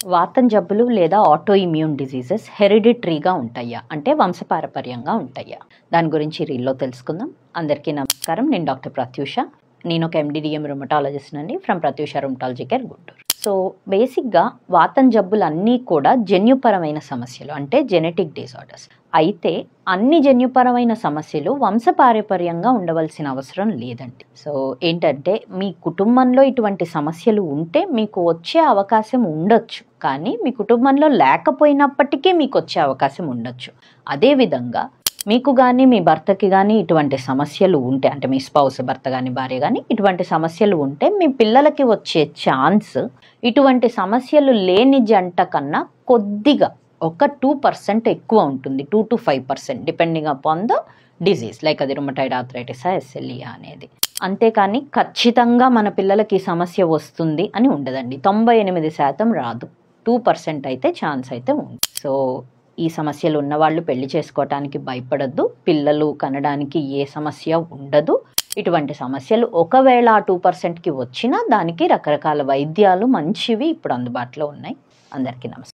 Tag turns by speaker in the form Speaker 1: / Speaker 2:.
Speaker 1: వాతం జబ్బులు లేదా ఆటో ఇమ్యూన్ డిజీజెస్ హెరిడిటరీగా ఉంటాయా, అంటే వంశపారపర్యంగా ఉంటాయా? దాని గురించి రీల్లో తెలుసుకుందాం. అందరికీ నమస్కారం. నేను డాక్టర్ ప్రత్యూష. నేను ఒక ఎండిడిఎం రుమటాలజిస్ట్ అండి from Prathyusha rheumatology care Guntur. So బేసిక్గా వాతం జబ్బులు అన్నీ కూడా జన్యుపరమైన సమస్యలు, అంటే జెనెటిక్ డిజార్డర్స్. అయితే అన్ని జన్యుపరమైన సమస్యలు వంశపారపర్యంగా ఉండవలసిన అవసరం లేదండి. సో ఏంటంటే మీ కుటుంబంలో ఇటువంటి సమస్యలు ఉంటే మీకు వచ్చే అవకాశం ఉండొచ్చు, కానీ మీ కుటుంబంలో లేకపోయినప్పటికీ మీకు వచ్చే అవకాశం ఉండొచ్చు. అదేవిధంగా మీకు కానీ మీ భర్తకి కానీ ఇటువంటి సమస్యలు ఉంటే, అంటే మీ స్పౌస్, భర్త కానీ భార్య కానీ ఇటువంటి సమస్యలు ఉంటే మీ పిల్లలకి వచ్చే ఛాన్స్ ఇటువంటి సమస్యలు లేని జంట కన్నా కొద్దిగా ఒక 2% ఎక్కువ ఉంటుంది. 2 to 5% depending upon the disease, like అది రుమటాయిడ్ ఆర్థరైటిసా, ఎస్ఎల్ఈయా అనేది. అంతేకాని ఖచ్చితంగా మన పిల్లలకి ఈ సమస్య వస్తుంది అని ఉండదండి. 98% రాదు, 2% అయితే ఛాన్స్ అయితే ఉంది. సో ఈ సమస్యలు ఉన్నవాళ్ళు పెళ్లి చేసుకోవటానికి భయపడద్దు. పిల్లలు కనడానికి ఏ సమస్య ఉండదు. ఇటువంటి సమస్యలు ఒకవేళ ఆ 2%కి వచ్చినా దానికి రకరకాల వైద్యాలు మంచివి ఇప్పుడు అందుబాటులో ఉన్నాయి. అందరికీ నమస్కారం.